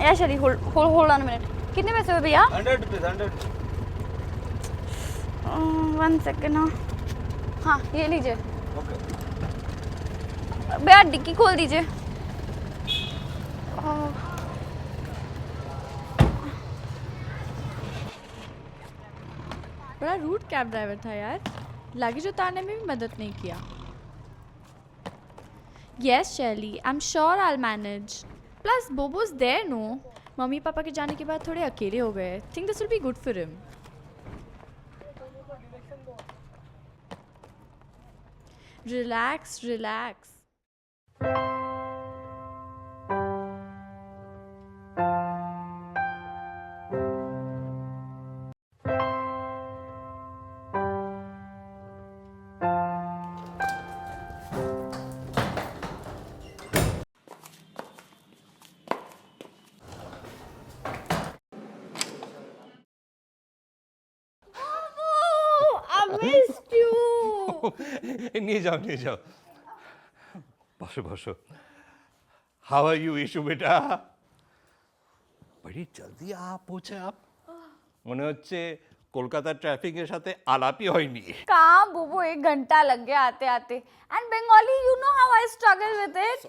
या शरी hold on minute. कितने पैसे हुए भैया? 100 rupees, 100. 1 सेकेंड. हाँ ये लीजिए. Okay. भैया डिक्की खोल दीजिए. बड़ा रूड कैब ड्राइवर था यार, लगेज उतारने में भी मदद नहीं किया. Yes, Shelly, I'm sure I'll manage. Plus, Bobo's there, no? Mummy papa के जाने के बाद थोड़े अकेले हो गए. Think this will be good for him. Relax, relax. I missed you. নিয়ে যাও নিয়ে যাও বসো বসো হাউ আর ইউ ইস্যু বেটা বড়ি জলদি পৌঁছে আপ মনে হচ্ছে কলকাতার ট্রাফিকের সাথে আলাপই হয়নি कहाँ बोबो 1 घंटा लग गया आते आते. And Bengali, you know how I struggle with it.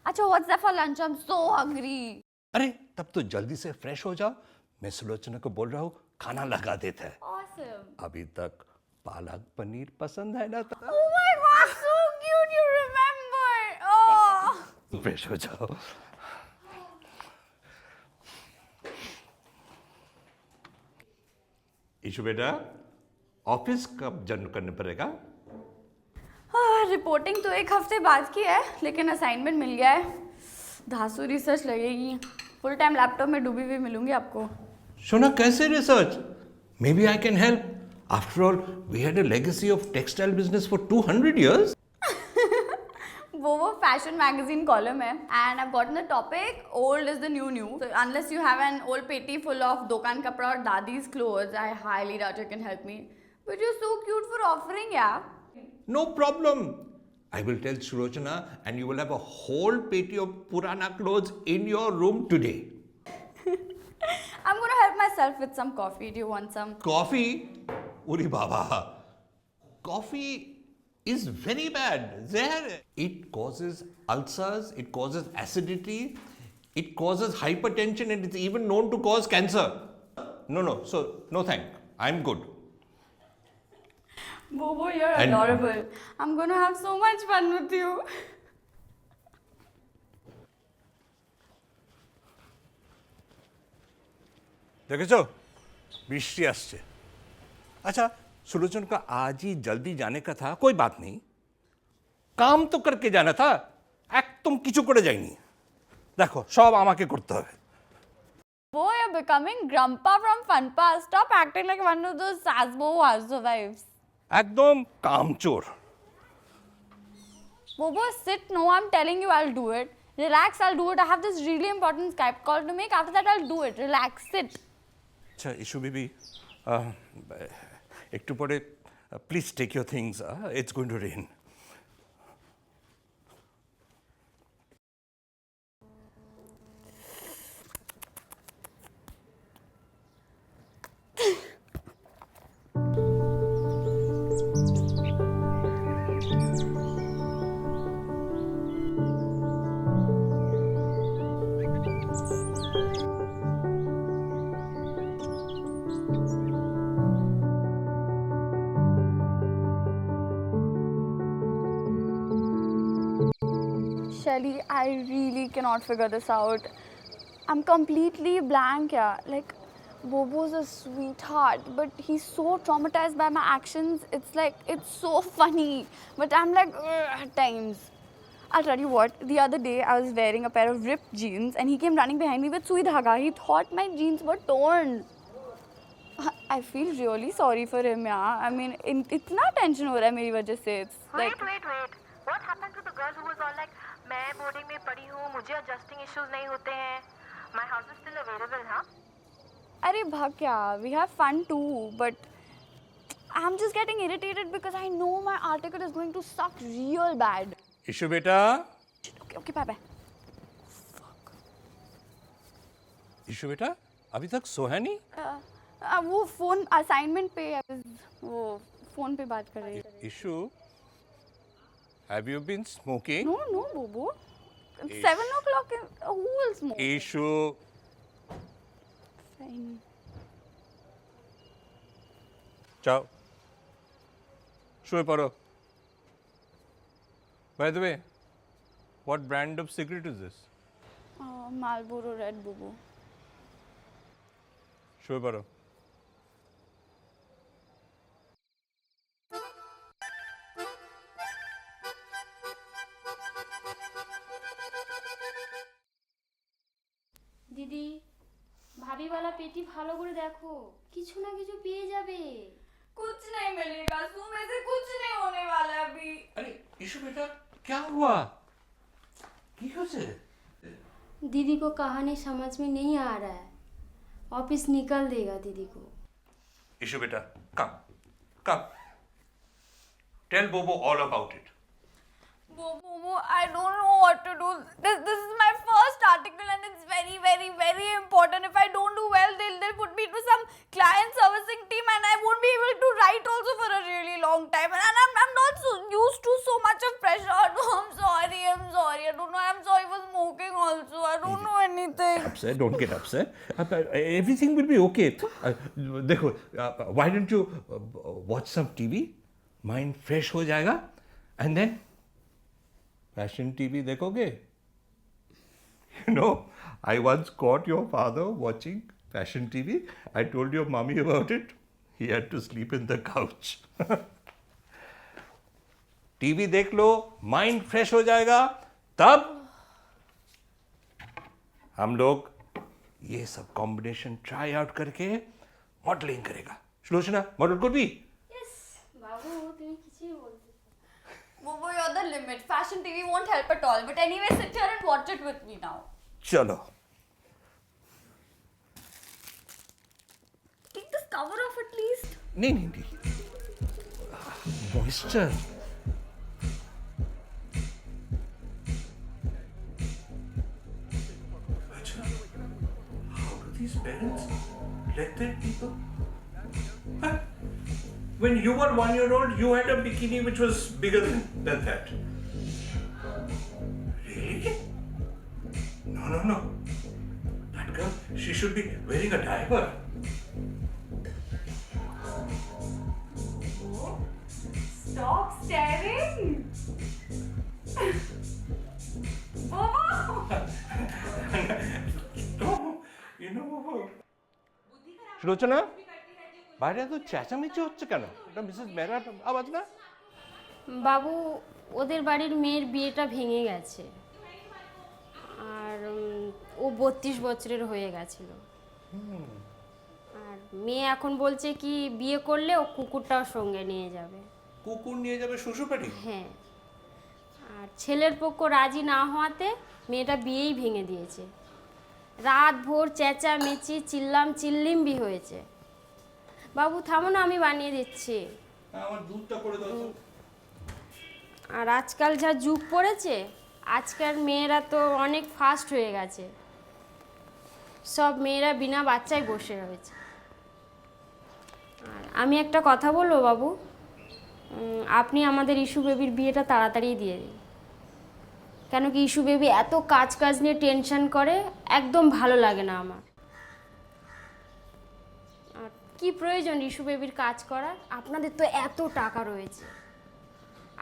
अच्छा, what's that for lunch? I'm so hungry. अरे तब तो जल्दी से फ्रेश हो जाओ मैं सुलोचना को बोल रहा हूँ खाना लगा देता है Awesome. अभी तक पालक पनीर पसंद है ना Oh my god, so cute. You remember. Oh. Fresh हो जाओ ईशु बेटा ऑफिस कब ज्वाइन करने पड़ेगा रिपोर्टिंग तो 1 हफ्ते बाद की है, लेकिन असाइनमेंट मिल गया है. धांसू रिसर्च लगेगी. फुल टाइम लैपटॉप में डूबी हुई मिलूंगी आपको. Shona, कैसे research Maybe I can help. After all, we had a legacy of textile business for 200 years. वो फैशन मैगजीन कॉलम है and I've gotten the topic old is the new. So unless you have an old पेटी full of दुकान कपड़ा और दादी's clothes, I highly doubt you can help me. But you're so cute for offering, yeah. No problem. I will tell Sulochana and you will have a whole petty of Purana clothes in your room today. I'm gonna help myself with some coffee. Do you want some? Coffee? Uri Baba. Coffee is very bad. Zehar. It causes ulcers, it causes acidity, it causes hypertension and it's even known to cause cancer. No. So, no thank. I'm good. Bobo, you're And- adorable. I'm gonna have so much fun with you. দেখেছো বৃষ্টি আসছে अच्छा सुलोचन का आज ही जल्दी जाने का था कोई बात नहीं काम तो करके जाना था একদম কিছু করে যাইনি দেখো সব আমাকে করতে হবে Boy, you're becoming grandpa from Funpa. Stop acting like one of those Sasbo housewives. একদম কামচোর Bobo, sit. No, I'm telling you, I'll do it. Relax, I'll do it. I have this really important Skype call to make. After that, I'll do it. Relax, sit. আচ্ছা ইস্যু বিবি একটু পরে please take your things it's going to rain Shelly, I really cannot figure this out. I'm completely blank, yeah. Like, Bobo's a sweetheart, but he's so traumatized by my actions. It's like, it's so funny. But I'm like, at times. I'll tell you what, the other day I was wearing a pair of ripped jeans and he came running behind me with sui dhaga. He thought my jeans were torn. I feel really sorry for him, yeah. I mean, इतना tension हो रहा है मेरी वजह से. It's like, Wait. What happened to the girl who was all like, मैं boarding में पड़ी हूँ, मुझे adjusting issues नहीं होते हैं. My house is still available, huh? अरे भाग क्या, we have fun too, but I'm just getting irritated because I know my article is going to suck real bad. Issue বেটা Okay, bye. ईशु बेटा अभी तक सोया नहीं? वो फोन असाइनमेंट पे वो फोन पे बात कर रही है. Ishu, have you been smoking? No, no, Bobo. It's 7 o'clock. Who will smoke? Ishu, Fine. जाओ शुए पढ़ो. By the way, what brand of cigarette is this? Marlboro Red, Bobo. शुए पढ़ो. দিদি ভাবিওয়ালা পেটি ভালো করে দেখো, কিছু না কিছু পেয়ে যাবে। कुछ नहीं मिलेगा. सुबह से कुछ नहीं होने वाला है अभी. अरे ईशु बेटा क्या हुआ? की कैसे? दीदी को कहानी समझ में नहीं आ रहा है, ऑफिस निकल देगा दीदी को। ईशु बेटा come. Tell Bobo all about it. Bobo, I don't know what to do. This is my first article and it's very, very, very important. If I don't do well, they'll put me to some client servicing team and I won't be able to write also for a really long time. And I'm not so used to so much of pressure. No, I'm sorry. I don't know. I'm sorry for smoking also. I don't know anything. Upset, don't get upset. Everything will be okay. देखो, why don't you watch some TV? Mind fresh हो जाएगा and then fashion TV देखोगे? You know, I once caught your father watching fashion TV. I told your mommy about it. He had to sleep in the couch. TV देख लो, mind fresh हो जाएगा, तब हम लोग ये सब कॉम्बिनेशन ट्राई आउट करके मॉडलिंग करेगा. सुलोचना, मॉडल कर भी? यस बाबू তুমি কিছুই বলতে. Bobo, you're the limit. Fashion TV won't help at all. But anyway, sit here and watch it with me now. चलो. Take this cover off at least. नहीं. Moisture. How do these parents let their people? Huh? When you were 1 year old, you had a bikini which was bigger than that. Really? No. That girl, she should be wearing a diaper. Stop staring. Bobo. No, you know. Sulochana, বাইরে তো চেঁচামেচি হচ্ছে কেন? এটা Mrs মেহরার আওয়াজ না? বাবু ওদের বাড়ির মেয়ের বিয়েটা ভেঙে গেছে আর ও 32 বছরের হয়ে গেছিল। আর মেয়ে এখন বলছে কি বিয়ে করলে ও কুকুরটাও সঙ্গে নিয়ে যাবে। কুকুর নিয়ে যাবে শ্বশুরবাড়ি? হ্যাঁ, আর ছেলের পক্ষ রাজি না হওয়াতে মেয়েটা বিয়েই ভেঙে দিয়েছে। রাত ভোর চেঁচামেচি চিল্লিম্বি হয়েছে। বাবু থামো না, আমি বানিয়ে দিচ্ছি। আমার দুধটা করে দাও তো। আর আজকাল যা যুগ পড়েছে, আজকাল মেয়েরা তো অনেক ফাস্ট হয়ে গেছে, সব মেয়েরা বিনা বাচ্চায় বসে রয়েছে। আর আমি একটা কথা বলবো বাবু, আপনি আমাদের ইস্যু বেবির বিয়েটা তাড়াতাড়ি দিয়ে দিন। কেন কি ইস্যু বেবি এত কাজ নিয়ে টেনশন করে, একদম ভালো লাগে না আমার। আর কি প্রয়োজন ইস্যু বেবির কাজ করার? আপনাদের তো এত টাকা রয়েছে,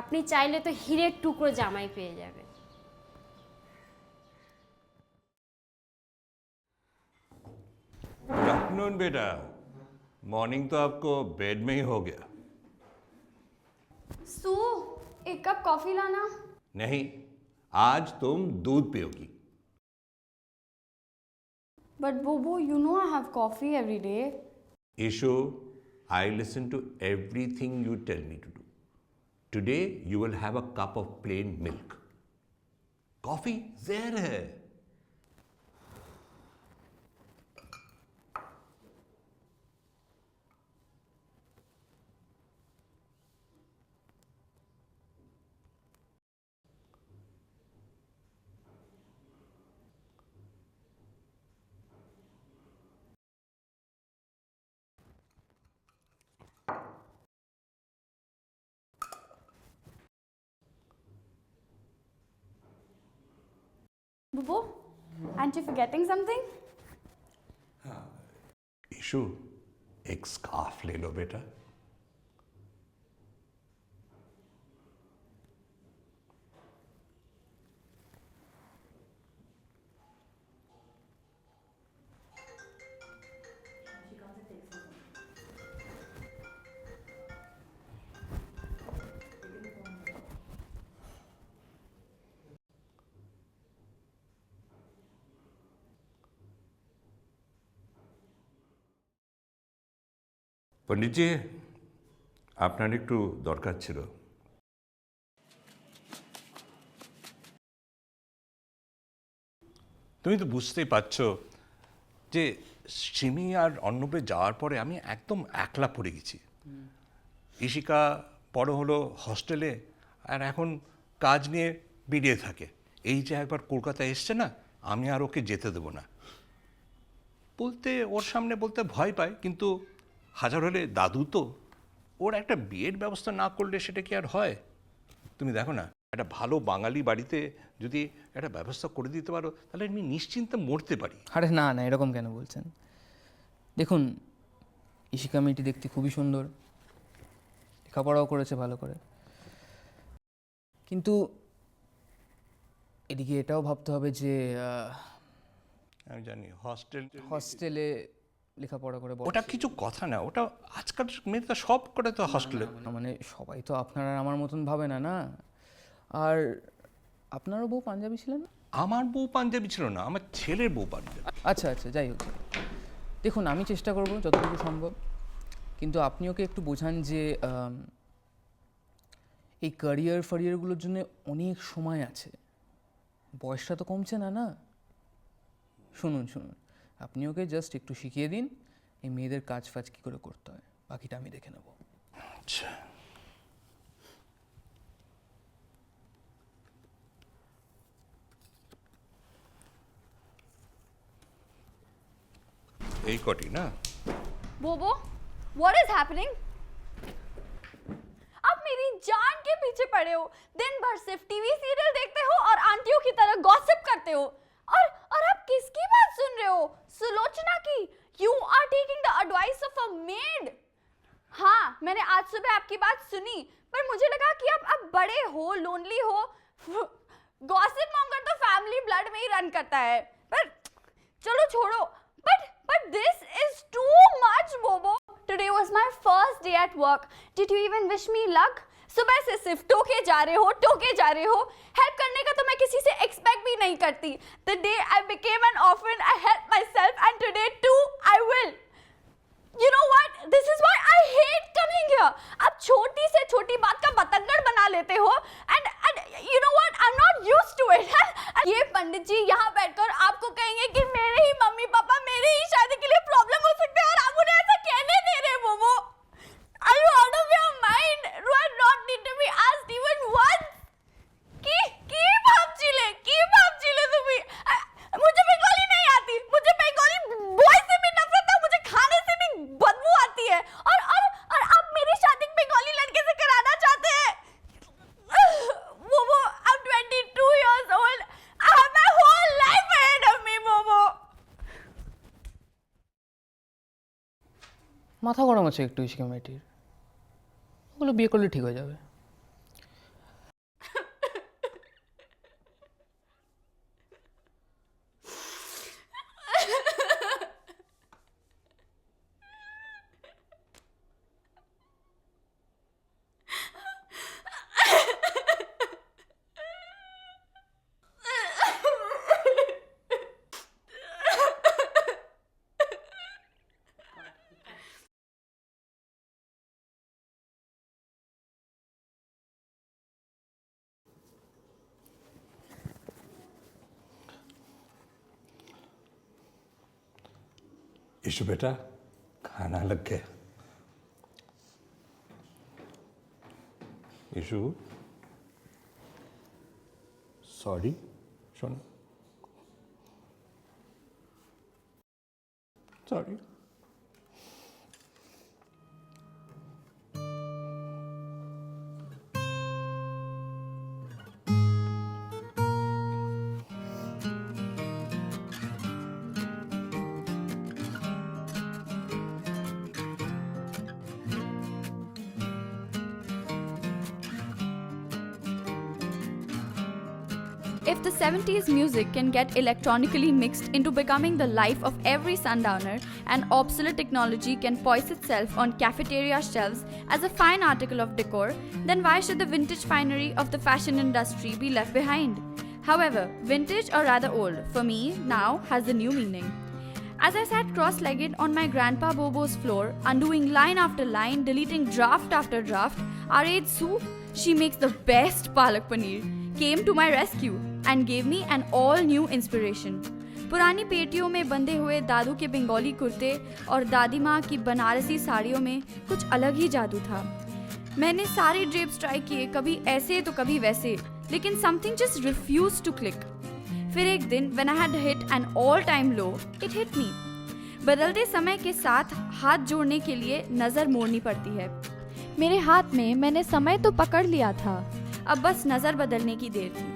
আপনি চাইলে তো হীরের টুকরো জামাই পেয়ে যাবেন। गुड आफ्टरनून बेटा. मॉर्निंग तो आपको बेड में ही हो गया. सू, एक कप कॉफी लाना. नहीं, आज तुम दूध पियोगी. But Bobo, you know I have coffee every day. Ishu, I listen to everything you tell me to do. Today you will have a cup of plain milk. Coffee zehar hai. Aren't you forgetting something? Ishu, एक scarf ले लो बेटा. পণ্ডিতজি, আপনার একটু দরকার ছিল. তুমি তো বুঝতেই পারছো যে সিমি আর অর্ণবে যাওয়ার পরে আমি একদম একলা পড়ে গেছি. ইশিকা বড় হলো হস্টেলে, আর এখন কাজ নিয়ে বেরিয়ে থাকে. এই যে একবার কলকাতায় এসছে না, আমি আর ওকে যেতে দেবো না. বলতে ওর সামনে বলতে ভয় পায়, কিন্তু হাজার হলে দাদু তো. ওর একটা বিয়ের ব্যবস্থা না করলে সেটা কি আর হয়? তুমি দেখো না, একটা ভালো বাঙালি বাড়িতে যদি একটা ব্যবস্থা করে দিতে পারো, তাহলে আমি নিশ্চিন্তে মরতে পারি. আরে না না, এরকম কেন বলছেন? দেখুন, ইশিকা মেয়েটি দেখতে খুবই সুন্দর, লেখাপড়াও করেছে ভালো করে, কিন্তু এদিকে এটাও ভাবতে হবে যে আমি জানি হস্টেলে লেখাপড়া করে বড়- ওটা কিছু কথা না. ওটা আজকাল মেয়েটা সব করে তো হস্টেলে. মানে সবাই তো আপনার আর আমার মতন ভাবে না, না? আর আপনারও বউ পাঞ্জাবি ছিলেন না? আমার বউ পাঞ্জাবি ছিল না, আমার ছেলের বউ পাঞ্জাবি. আচ্ছা আচ্ছা, যাই হোক, দেখুন আমি চেষ্টা করব যতটুকু সম্ভব, কিন্তু আপনি ওকে একটু বোঝান যে এই ফারিয়ারগুলোর জন্য অনেক সময় আছে, বয়সটা তো কমছে না, না? শুনুন শুনুন, আপনি ওকে জাস্ট একটু শিখিয়ে দিন এই মেয়েদের কাজ ফাজ কী করে করতে হয়, বাকিটা আমি দেখে নেব. আচ্ছা, এই কটি না. बोबो, what is happening? आप मेरी जान के पीछे पड़े हो. दिन भर सिर्फ टीवी सीरियल देखते हो और आंटियों की तरह गॉसिप करते हो. और आप किसकी बात सुन रहे हो? सुलोचना की. You are taking the advice of a maid. हाँ, मैंने आज सुबह आपकी बात सुनी, पर मुझे लगा कि आप अब बड़े हो, लोनली हो. गॉसिप मॉन्गर तो फैमिली ब्लड में ही रन करता है. पर चलो छोड़ो. But this is too much, Bobo. Today was my first day at work. Did you even wish me luck? सुबह से सिर्फ टोके जा रहे हो. हेल्प करने का तो मैं किसी से एक्सपेक्ट भी नहीं करती. The day I became an orphan, I helped myself, and today too I will. You know what? This is why I hate coming here. आप छोटी से छोटी बात का बतंगड़ बना लेते हो, and you know what? I'm not used to it. ये पंडित जी यहाँ बैठकर आपको कहेंगे कि मेरे ही मम्मी पापा मेरे ही शादी के लिए प्रॉब्लम हो सकते हैं, और आप उन्हें ऐसा कहने दे रहे हो. वो Are you out of your mind? Do I not need to be asked even once? की भापचिले तुम्ही. मुझे बंगाली नहीं आती. मुझे बंगाली बॉय से भी नफरत है. मुझे खाने से भी बदबू आती है. और आप मेरी शादी बंगाली लड़के से कराना चाहते हैं. Bobo, I'm 22 years old. I have my whole life ahead of me, Bobo. মাথা গরম আছে একটু ইশিকা মেয়েটির, ওগুলো বিয়ে করলে ঠিক হয়ে যাবে. ईशु बेटा, खाना लग गया. Ishu, sorry. Shon, sorry. if the 70s music can get electronically mixed into becoming the life of every sundowner, and obsolete technology can poise itself on cafeteria shelves as a fine article of decor, then why should the vintage finery of the fashion industry be left behind? However, vintage, or rather old, for me now has a new meaning. As I sat cross-legged on my grandpa Bobo's floor, undoing line after line, deleting draft after draft, our aide Sue, she makes the best palak paneer, came to my rescue and gave me an all-new inspiration. पुरानी पेटियों में बंधे हुए दादू के बंगाली कुर्ते और दादी माँ की बनारसी साड़ियों में कुछ अलग ही जादू था। मैंने सारे ड्रेप्स ट्राई किए, कभी ऐसे तो कभी वैसे, लेकिन something just refused to click. फिर एक दिन when I had hit an all-time low, it hit me. बदलते समय के साथ हाथ जोड़ने के लिए नज़र मोड़नी पड़ती है। मेरे हाथ में मैंने समय तो पकड़ लिया था, अब बस नज़र बदलने की देर थी।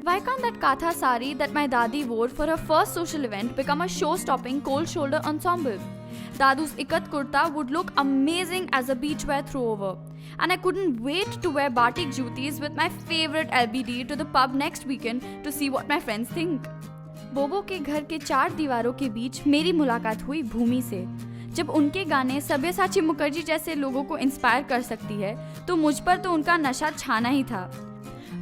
Why can't that katha sari that my dadi wore for her first social event become a show-stopping cold shoulder ensemble? Dadu's ikat kurta would look amazing as a beachwear throwover, and I couldn't wait to wear batik jutis with my favorite LBD to the pub next weekend to see what my friends think. बोबो के घर के 4 दीवारों के बीच मेरी मुलाकात हुई भूमि से। जब उनके गाने सब्यसाची मुखर्जी जैसे लोगों को इंस्पायर कर सकती है, तो मुझ पर तो उनका नशा छाना ही था।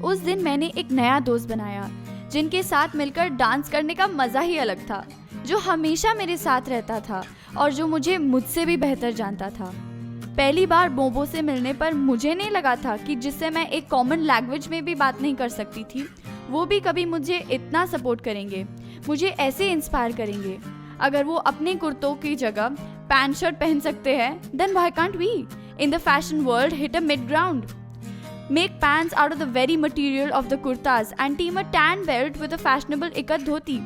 उस दिन मैंने एक नया दोस्त बनाया, जिनके साथ मिलकर डांस करने का मज़ा ही अलग था, जो हमेशा मेरे साथ रहता था और जो मुझे मुझसे भी बेहतर जानता था। पहली बार बोबो से मिलने पर मुझे नहीं लगा था कि जिससे मैं एक कॉमन लैंग्वेज में भी बात नहीं कर सकती थी, वो भी कभी मुझे इतना सपोर्ट करेंगे, मुझे ऐसे इंस्पायर करेंगे। अगर वो अपने कुर्तों की जगह पैंट शर्ट पहन सकते हैं, then why can't we in the fashion world hit a mid ground? Make pants out of the very material of the kurtas and team a tan belt with a fashionable ikat dhoti.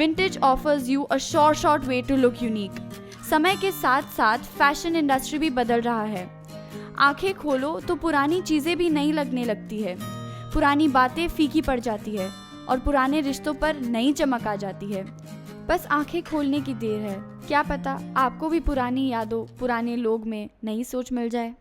Vintage offers you a short way to look unique. समय के साथ साथ fashion industry भी बदल रहा है। आंखें खोलो तो पुरानी चीज़ें भी नई लगने लगती है, पुरानी बातें फीकी पड़ जाती है और पुराने रिश्तों पर नई चमक आ जाती है। बस आंखें खोलने की देर है, क्या पता आपको भी पुरानी यादों, पुराने लोग में नई सोच मिल जाए।